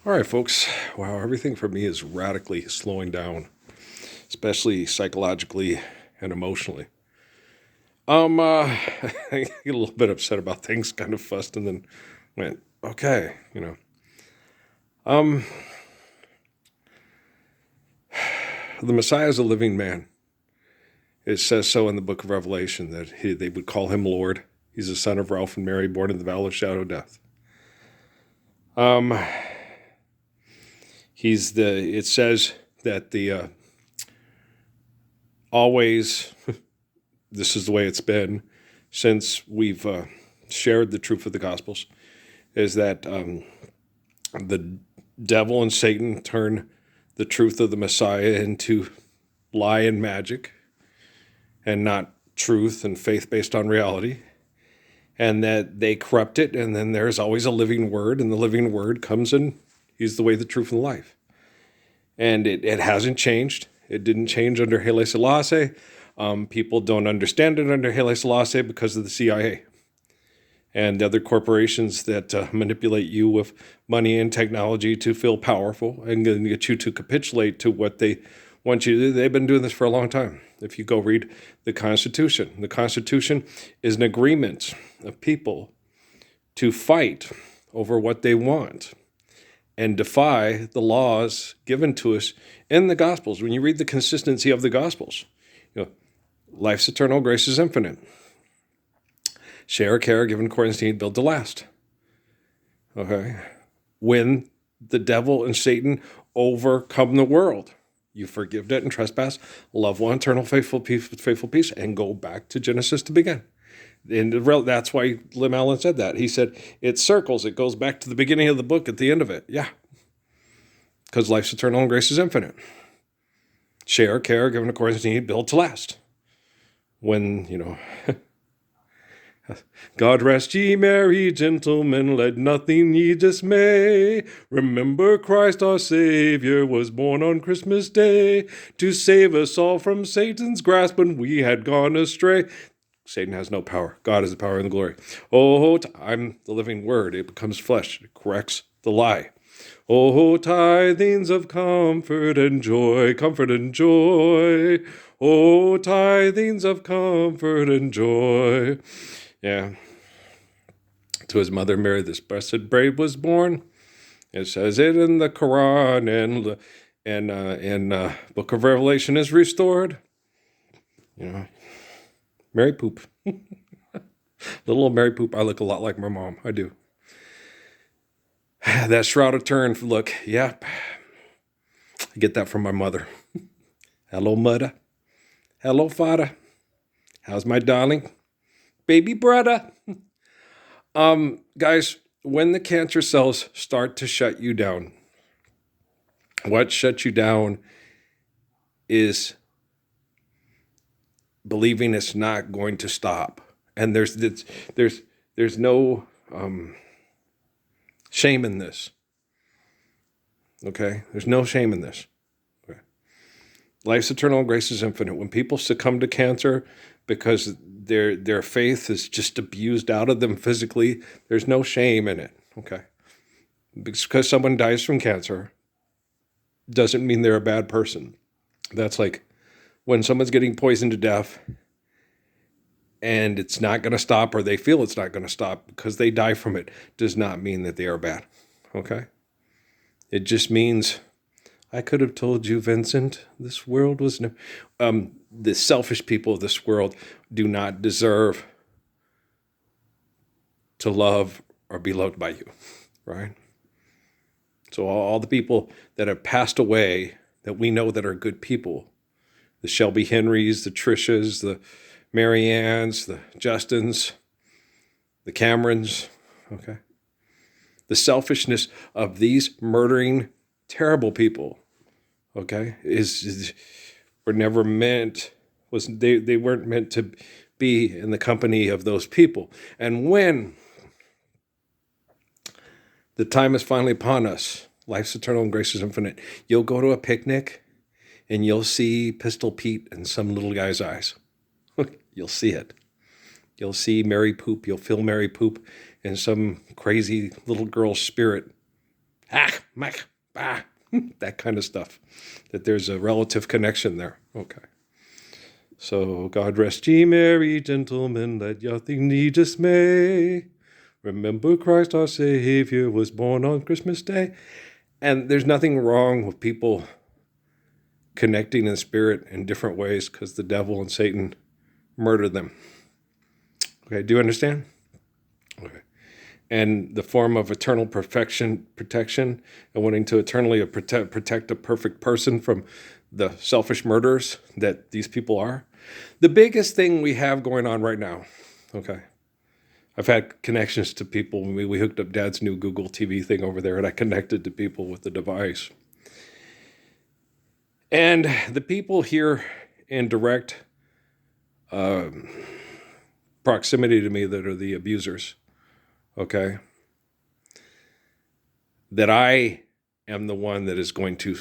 All right, folks. Wow, everything for me is radically slowing down, especially psychologically and emotionally. I get a little bit upset about things, kind of fussed, and then went, okay, Um, the Messiah is a living man. It says so in the book of Revelation that they would call him Lord. He's the son of Ralph and Mary, born in the valley of shadow of death. Um, it says that always, this is the way it's been since we've shared the truth of the Gospels, is that the devil and Satan turn the truth of the Messiah into lie and magic and not truth and faith based on reality, and that they corrupt it, and then there's always a living word, and the living word comes in. He's the way, the truth, and the life. And it hasn't changed. It didn't change under Haile Selassie. People don't understand it under Haile Selassie because of the CIA and other corporations that manipulate you with money and technology to feel powerful and get you to capitulate to what they want you to do. They've been doing this for a long time. If you go read the Constitution is an agreement of people to fight over what they want and defy the laws given to us in the Gospels. When you read the consistency of the Gospels, life's eternal, grace is infinite. Share, care, given according to need, build to last. Okay? When the devil and Satan overcome the world, you forgive debt and trespass, love one, eternal, faithful peace, and go back to Genesis to begin. And that's why Lim Allen said that. He said, it circles, it goes back to the beginning of the book at the end of it. Yeah. Because life's eternal and grace is infinite. Share, care, given according to need, build to last. When, God rest ye merry gentlemen, let nothing ye dismay. Remember Christ our Savior was born on Christmas Day to save us all from Satan's grasp when we had gone astray. Satan has no power. God is the power and the glory. Oh, I'm the living word. It becomes flesh. It corrects the lie. Oh, tithings of comfort and joy, comfort and joy. Oh, tithings of comfort and joy. Yeah. To his mother Mary, this blessed babe was born. It says it in the Quran, and Book of Revelation is restored. Mary Poop. Little old Mary Poop. I look a lot like my mom. I do. That Shroud of Turin look. Yep. I get that from my mother. Hello, mother. Hello, father. How's my darling? Baby brother. Guys, when the cancer cells start to shut you down, what shuts you down is believing it's not going to stop. And there's no shame in this. Okay? There's no shame in this. Okay. Life's eternal, grace is infinite. When people succumb to cancer because their faith is just abused out of them physically, there's no shame in it. Okay? Because someone dies from cancer doesn't mean they're a bad person. That's like when someone's getting poisoned to death and it's not going to stop, or they feel it's not going to stop because they die from it, does not mean that they are bad. Okay? It just means, I could have told you, Vincent, this world was the selfish people of this world do not deserve to love or be loved by you, right? So all the people that have passed away that we know that are good people, the Shelby Henrys, the Trishas, the Mary Anns, the Justins, the Camerons, okay? The selfishness of these murdering, terrible people, okay, were never meant, they weren't meant to be in the company of those people. And when the time is finally upon us, life's eternal and grace is infinite, you'll go to a picnic and you'll see Pistol Pete in some little guy's eyes. You'll see it. You'll see Mary Poop. You'll feel Mary Poop in some crazy little girl's spirit. Ah! Mike, bah, that kind of stuff, that there's a relative connection there. Okay. So, God rest ye merry gentlemen, let nothing need dismay. Remember Christ our Savior was born on Christmas Day. And there's nothing wrong with people connecting in spirit in different ways because the devil and Satan murdered them. Okay, do you understand? Okay. And the form of eternal protection, and wanting to eternally protect a perfect person from the selfish murderers that these people are. The biggest thing we have going on right now, okay, I've had connections to people. We hooked up Dad's new Google TV thing over there, and I connected to people with the device. And the people here in direct proximity to me that are the abusers, okay, that I am the one that is going to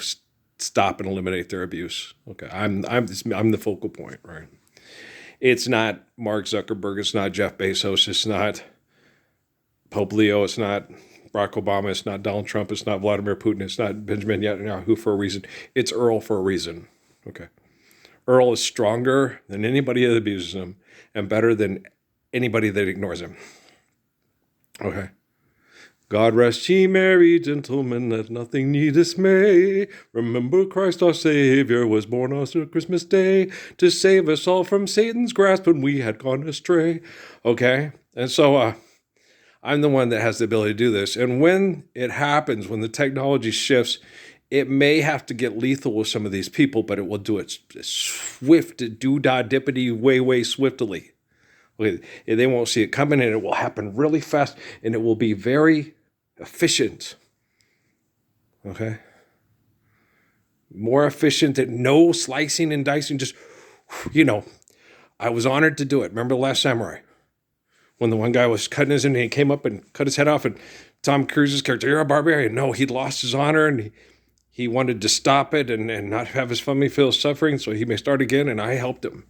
stop and eliminate their abuse. Okay, I'm the focal point, right? It's not Mark Zuckerberg, it's not Jeff Bezos, it's not Pope Leo, it's not Barack Obama, it's not Donald Trump, it's not Vladimir Putin, it's not Benjamin Netanyahu for a reason. It's Earl for a reason. Okay. Earl is stronger than anybody that abuses him and better than anybody that ignores him. Okay. God rest ye merry gentlemen, let nothing ye dismay. Remember Christ our Savior was born on Christmas Day to save us all from Satan's grasp when we had gone astray. Okay? And so I'm the one that has the ability to do this. And when it happens, when the technology shifts, it may have to get lethal with some of these people, but it will do it swift, dippity, way swiftly. Okay? They won't see it coming, and it will happen really fast, and it will be very efficient. Okay? More efficient than no slicing and dicing. Just, I was honored to do it. Remember The Last Samurai? When the one guy was cutting his end and he came up and cut his head off, and Tom Cruise's character, you're a barbarian. No, he'd lost his honor, and he wanted to stop it and not have his family feel suffering, so he may start again, and I helped him.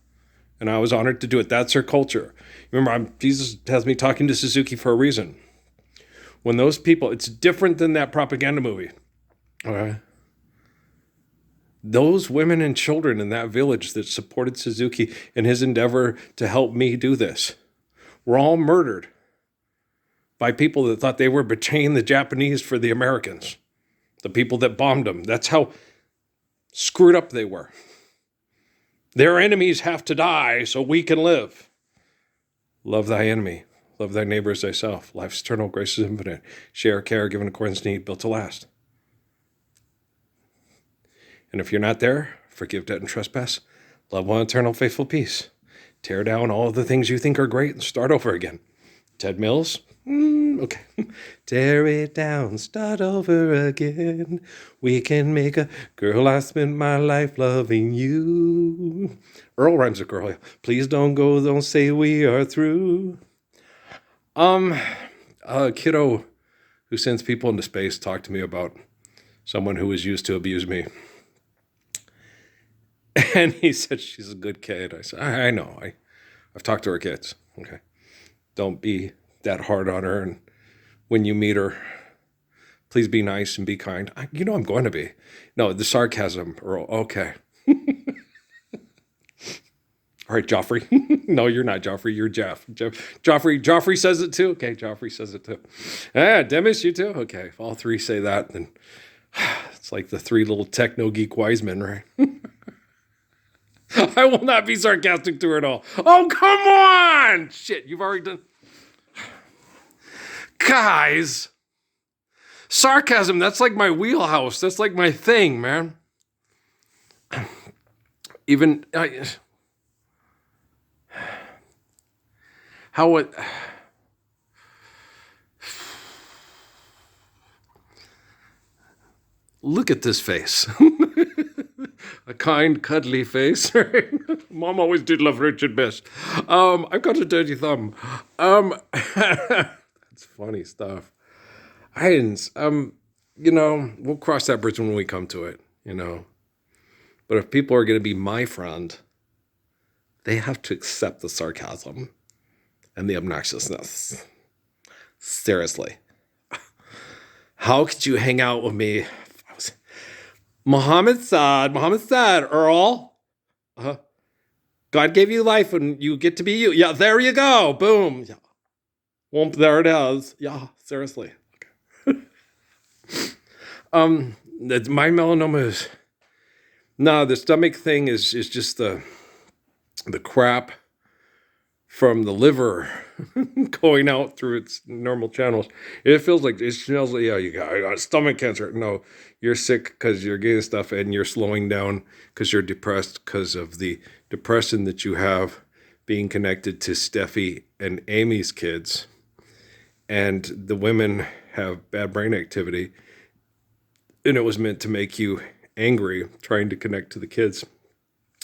And I was honored to do it. That's their culture. Remember, Jesus has me talking to Suzuki for a reason. When those people, it's different than that propaganda movie. Okay. Those women and children in that village that supported Suzuki in his endeavor to help me do this were all murdered by people that thought they were betraying the Japanese for the Americans, the people that bombed them. That's how screwed up they were. Their enemies have to die so we can live. Love thy enemy. Love thy neighbor as thyself. Life's eternal, grace is infinite. Share, care, given according to need, built to last. And if you're not there, forgive debt and trespass. Love one eternal, faithful peace. Tear down all the things you think are great and start over again. Ted Mills? Okay. Tear it down, start over again. We can make a girl, I spent my life loving you. Earl rhymes with girl. Please don't go, don't say we are through. A kiddo who sends people into space talked to me about someone who was used to abuse me. And he said, she's a good kid. I said, I know. I've talked to her kids. Okay. Don't be that hard on her. And when you meet her, please be nice and be kind. I'm going to be. No, the sarcasm, Earl. Okay. All right, Joffrey. No, you're not Joffrey. You're Jeff. Joffrey says it too. Okay, Joffrey says it too. Demis, you too? Okay, if all three say that, then it's like the three little techno geek wise men, right? I will not be sarcastic to her at all. Oh, come on! Shit, you've already done... Guys! Sarcasm, that's like my wheelhouse. That's like my thing, man. Even... how it... Look at this face. A kind, cuddly face. Mom always did love Richard best. I've got a dirty thumb. That's funny stuff. I didn't, we'll cross that bridge when we come to it, But if people are going to be my friend, they have to accept the sarcasm and the obnoxiousness. Seriously. How could you hang out with me? Muhammad Saad, Earl. Uh, God gave you life and you get to be you. Yeah, there you go. Boom. Yeah. Whoop, there it is. Yeah, seriously. Okay. My melanoma is no, the stomach thing is just the crap from the liver going out through its normal channels. It feels like it smells like, yeah, you got stomach cancer. No, you're sick because you're getting stuff and you're slowing down because you're depressed because of the depression that you have being connected to Steffi and Amy's kids. And the women have bad brain activity. And it was meant to make you angry trying to connect to the kids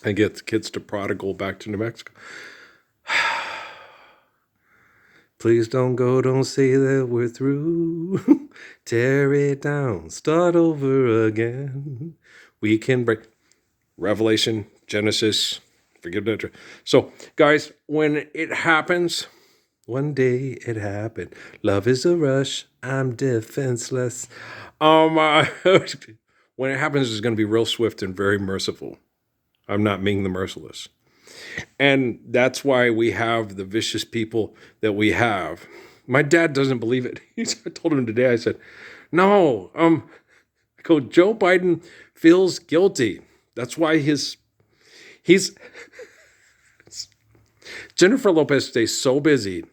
and get the kids to prodigal back to New Mexico. Please don't go, don't say that we're through. Tear it down, start over again. We can break. Revelation, Genesis, forgive that. So, guys, when it happens, one day it happened. Love is a rush. I'm defenseless. When it happens, it's going to be real swift and very merciful. I'm not being the merciless. And that's why we have the vicious people that we have. My dad doesn't believe it. I told him today, I said, no, I go, Joe Biden feels guilty. That's why he's Jennifer Lopez stays so busy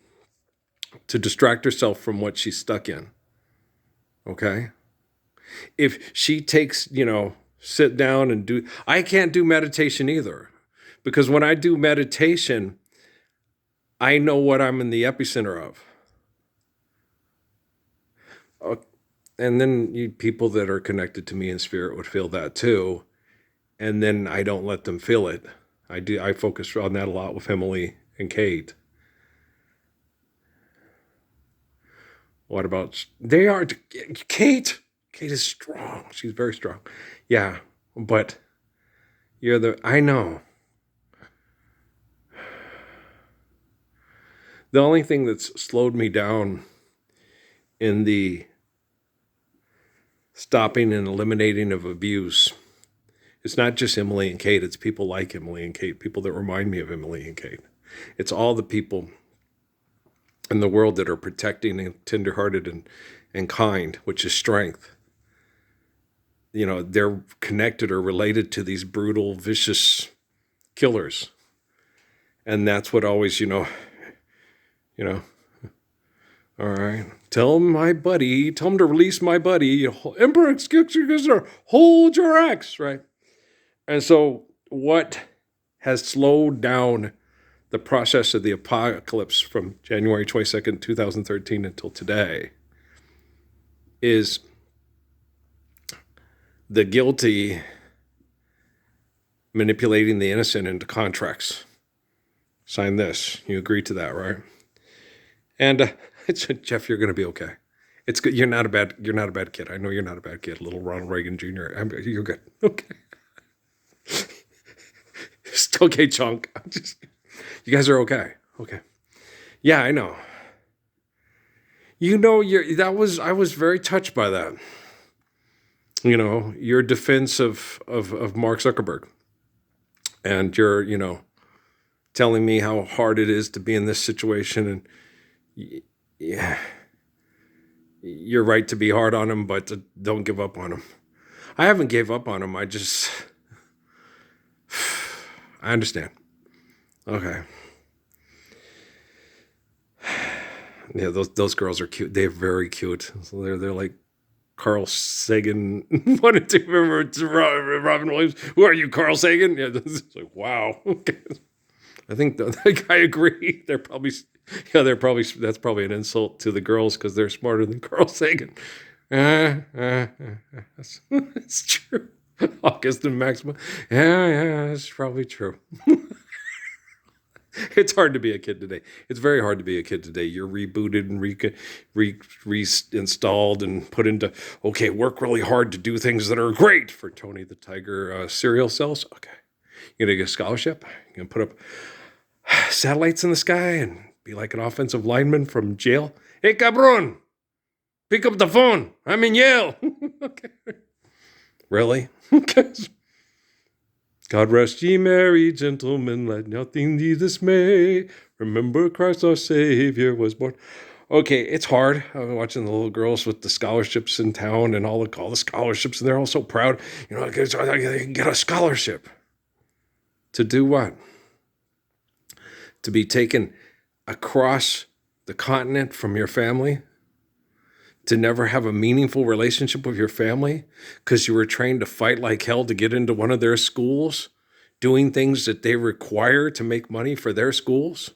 to distract herself from what she's stuck in. Okay? If she takes, sit down and do, I can't do meditation either. Because when I do meditation, I know what I'm in the epicenter of. And then people that are connected to me in spirit would feel that too. And then I don't let them feel it. I focus on that a lot with Emily and Kate. What about, they are, Kate is strong. She's very strong. Yeah, but I know. The only thing that's slowed me down in the stopping and eliminating of abuse, it's not just Emily and Kate, it's people like Emily and Kate, people that remind me of Emily and Kate. It's all the people in the world that are protecting and tenderhearted and kind, which is strength. They're connected or related to these brutal, vicious killers. And that's what always, all right. Tell him to release my buddy. Emperor, excuse, hold your axe, right? And so what has slowed down the process of the apocalypse from January 22nd, 2013 until today is the guilty manipulating the innocent into contracts. Sign this. You agree to that, right? And Jeff, you're going to be okay. It's good. You're not a bad kid. I know you're not a bad kid. Little Ronald Reagan Jr. You're good. Okay. It's okay, chunk. You guys are okay. Okay. Yeah, I know. I was very touched by that. Your defense of Mark Zuckerberg. And you're, telling me how hard it is to be in this situation. And yeah, you're right to be hard on him, but don't give up on him. I haven't gave up on him. I understand. Okay. Yeah, those girls are cute. They're very cute. So they're like Carl Sagan. What did you remember? Robin Williams. Who are you, Carl Sagan? Yeah, it's like wow. Okay. I think I agree. That's probably an insult to the girls because they're smarter than Carl Sagan. It's true. August and Maxima. Yeah, it's probably true. It's hard to be a kid today. It's very hard to be a kid today. You're rebooted and reinstalled and put into, okay, work really hard to do things that are great for Tony the Tiger cereal sales. Okay. You're going to get a scholarship. You're going to put up satellites in the sky and be like an offensive lineman from jail. Hey, cabron. Pick up the phone. I'm in Yale. Okay. Really? Okay. God rest ye merry gentlemen, let nothing thee dismay. Remember Christ our Savior was born. Okay, it's hard. I've been watching the little girls with the scholarships in town and all the scholarships, and they're all so proud. You know, they can get a scholarship. To do what? To be taken across the continent from your family? To never have a meaningful relationship with your family because you were trained to fight like hell to get into one of their schools, doing things that they require to make money for their schools?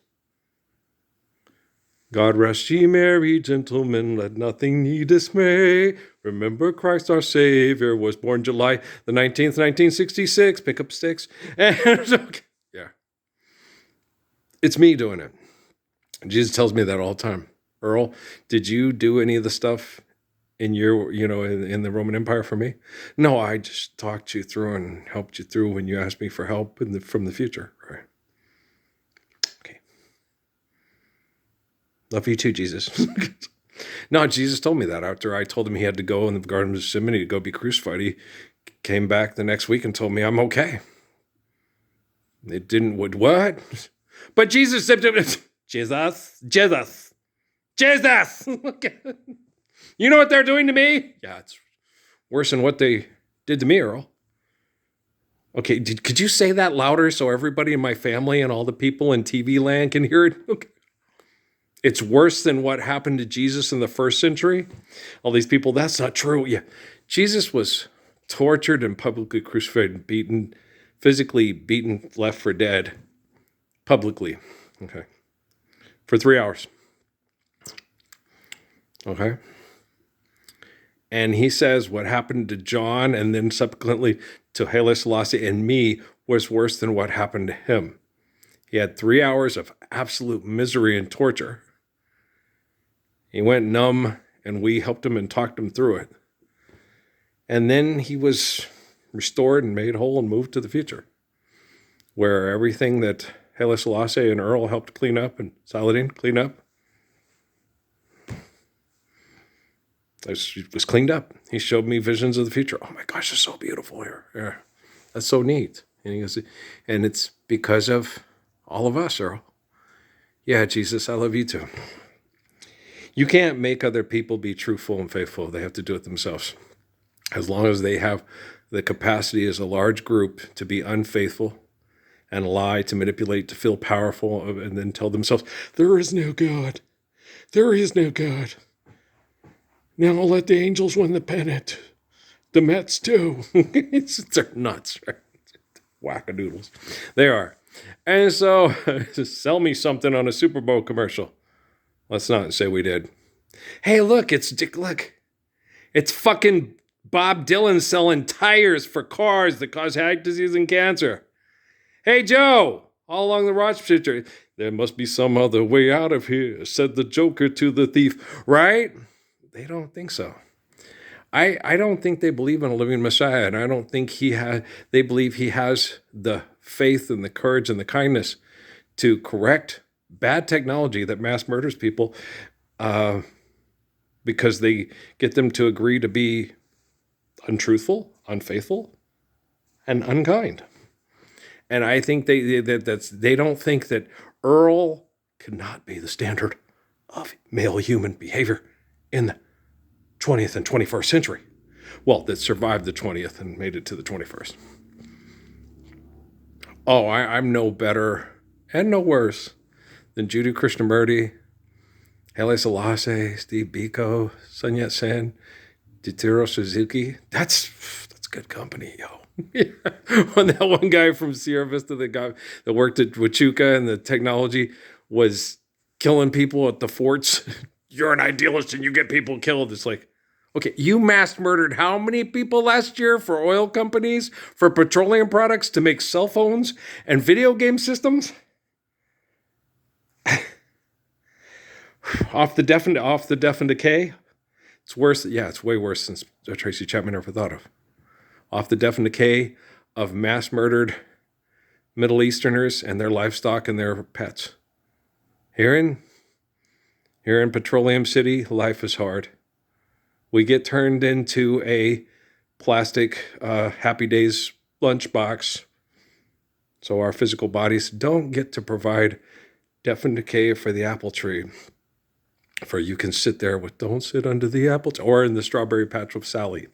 God rest ye merry gentlemen, let nothing ye dismay. Remember Christ our Savior was born July the 19th, 1966. Pick up sticks. And yeah, it's me doing it. Jesus tells me that all the time. Earl, did you do any of the stuff in your, in the Roman Empire for me? No, I just talked you through and helped you through when you asked me for help from the future. Right. Okay. Love you too, Jesus. No, Jesus told me that after I told him he had to go in the Garden of Gethsemane to go be crucified. He came back the next week and told me I'm okay. It didn't, what? But Jesus said, Jesus. You know what they're doing to me? Yeah, it's worse than what they did to me, Earl. Okay, could you say that louder so everybody in my family and all the people in TV land can hear it? Okay. It's worse than what happened to Jesus in the first century. All these people, that's not true. Yeah, Jesus was tortured and publicly crucified and beaten, physically beaten, left for dead, publicly. Okay, for 3 hours. Okay. And he says what happened to John and then subsequently to Haile Selassie and me was worse than what happened to him. He had 3 hours of absolute misery and torture. He went numb, and we helped him and talked him through it. And then he was restored and made whole and moved to the future, where everything that Haile Selassie and Earl helped clean up and Saladin clean up, it was cleaned up. He showed me visions of the future. Oh my gosh, it's so beautiful here. Yeah, that's so neat. And he goes, and it's because of all of us, Earl. Yeah, Jesus, I love you too. You can't make other people be truthful and faithful. They have to do it themselves. As long as they have the capacity as a large group to be unfaithful and lie, to manipulate, to feel powerful, and then tell themselves, there is no God. There is no God. Now I'll let the angels win the pennant. The Mets too. They're nuts, right? Wackadoodles. They are. And so, sell me something on a Super Bowl commercial. Let's not say we did. Hey, look, it's fucking Bob Dylan selling tires for cars that cause heart disease and cancer. Hey, Joe, all along the Rochester, there must be some other way out of here, said the Joker to the thief, right? They don't think so. I don't think they believe in a living Messiah, and I don't think they believe he has the faith and the courage and the kindness to correct bad technology that mass murders people because they get them to agree to be untruthful, unfaithful, and unkind. And I think they don't think that Earl cannot be the standard of male human behavior in the 20th and 21st century. Well, that survived the 20th and made it to the 21st. Oh, I'm no better and no worse than Jiddu Krishnamurti, Haile Selassie, Steve Biko, Sun Yat-sen, Jitaro Suzuki. That's good company, yo. When that one guy from Sierra Vista, the guy that worked at Huachuca and the technology was killing people at the forts, you're an idealist and you get people killed. It's like, okay, you mass murdered how many people last year for oil companies, for petroleum products to make cell phones and video game systems? Off the deaf and decay? It's worse. Yeah, it's way worse than Tracy Chapman ever thought of. Off the deaf and decay of mass murdered Middle Easterners and their livestock and their pets. Here in Petroleum City, life is hard. We get turned into a plastic Happy Days lunchbox. So our physical bodies don't get to provide death and decay for the apple tree. For you can sit there with don't sit under the apple tree or in the strawberry patch with Sally.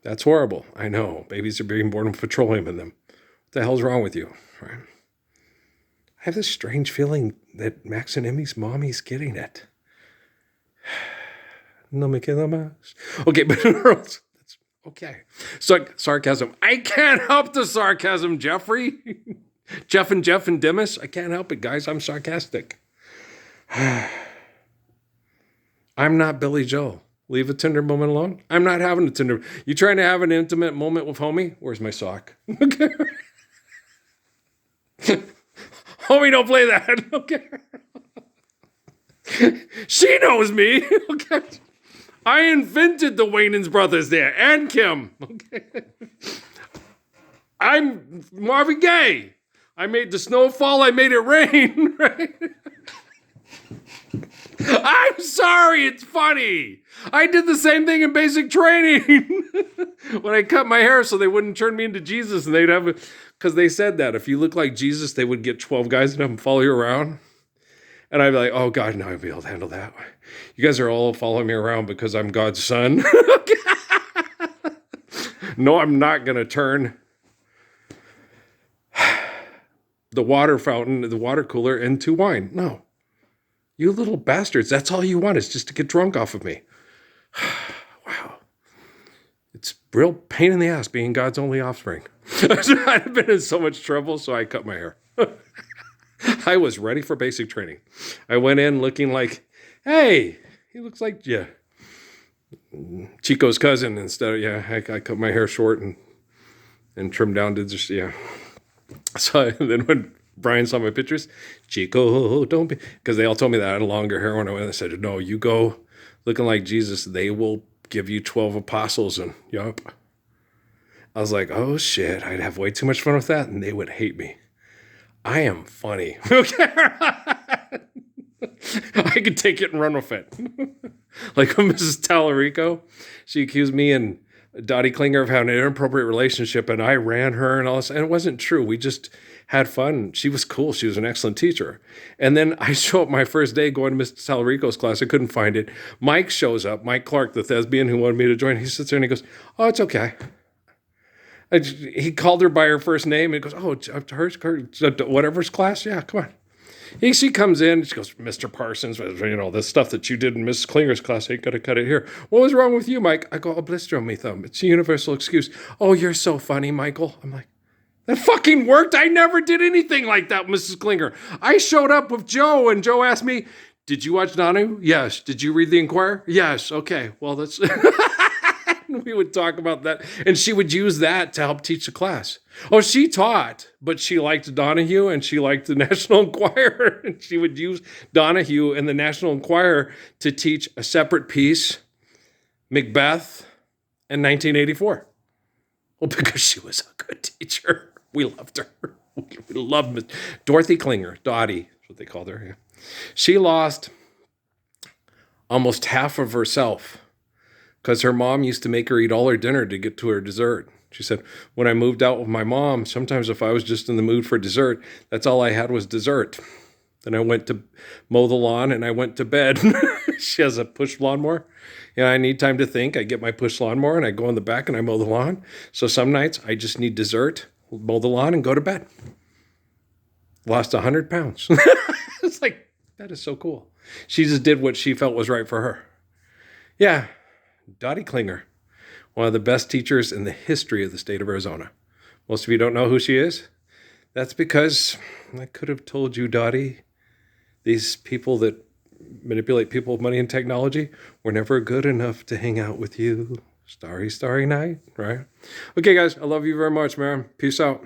That's horrible. I know. Babies are being born with petroleum in them. What the hell's wrong with you? Right? I have this strange feeling that Max and Emmy's mommy's getting it. No me queda más. Okay, but that's okay. So, sarcasm. I can't help the sarcasm, Jeffrey. Jeff and Demis. I can't help it, guys. I'm sarcastic. I'm not Billy Joel. Leave a tender moment alone. I'm not having a tender. You trying to have an intimate moment with homie? Where's my sock? Okay. Homie, don't play that. Okay. She knows me. Okay. I invented the Wayans brothers there and Kim. Okay. I'm Marvin Gaye. I made the snow fall. I made it rain. Right? I'm sorry, it's funny. I did the same thing in basic training when I cut my hair so they wouldn't turn me into Jesus, and they'd have, because they said that if you look like Jesus, they would get 12 guys and have them follow you around. And I'd be like, oh God, no, I'd be able to handle that. You guys are all following me around because I'm God's son. No, I'm not going to turn the water fountain, the water cooler into wine. No. You little bastards, that's all you want is just to get drunk off of me. Wow. It's real pain in the ass being God's only offspring. I've been in so much trouble, so I cut my hair. I was ready for basic training. I went in looking like, hey, he looks like Chico's cousin instead of, I cut my hair short and trimmed down to just, So then when Brian saw my pictures, Chico, don't be, because they all told me that I had longer hair when I went. I said, no, you go looking like Jesus. They will give you 12 apostles. And yup. I was like, oh shit, I'd have way too much fun with that. And they would hate me. I am funny. Okay. I could take it and run with it. Like when Mrs. Tallarico, she accused me and Dottie Klinger of having an inappropriate relationship, and I ran her and all this. And it wasn't true. We just had fun. She was cool. She was an excellent teacher. And then I show up my first day going to Mr. Tallarico's class. I couldn't find it. Mike shows up. Mike Clark, the thespian who wanted me to join. He sits there and he goes, oh, it's okay. He called her by her first name and he goes, oh, hers, whatever's class. Yeah, come on. She comes in, she goes, Mr. Parsons, the stuff that you did in Mrs. Klinger's class, ain't gonna cut it here. What was wrong with you, Mike? I go, a blister on me thumb. It's a universal excuse. Oh, you're so funny, Michael. I'm like, that fucking worked. I never did anything like that, Mrs. Klinger. I showed up with Joe, and Joe asked me, did you watch Donahue? Yes. Did you read the Inquirer? Yes. Okay, well, that's... We would talk about that, and she would use that to help teach the class. Oh, she taught, but she liked Donahue, and she liked the National Enquirer, and she would use Donahue and the National Enquirer to teach a separate piece, Macbeth, in 1984. Well, because she was a good teacher. We loved her. We loved Dorothy Klinger, Dottie, that's what they called her. Yeah. She lost almost half of herself because her mom used to make her eat all her dinner to get to her dessert. She said, when I moved out with my mom, sometimes if I was just in the mood for dessert, that's all I had was dessert. Then I went to mow the lawn and I went to bed. She has a push lawnmower. I need time to think. I get my push lawnmower and I go in the back and I mow the lawn. So some nights I just need dessert, mow the lawn and go to bed. Lost 100 pounds. It's like, that is so cool. She just did what she felt was right for her. Yeah. Dottie Klinger, one of the best teachers in the history of the state of Arizona. Most of you don't know who she is. That's because I could have told you, Dottie, these people that manipulate people with money and technology were never good enough to hang out with you. Starry, starry night, right? Okay, guys, I love you very much, man. Peace out.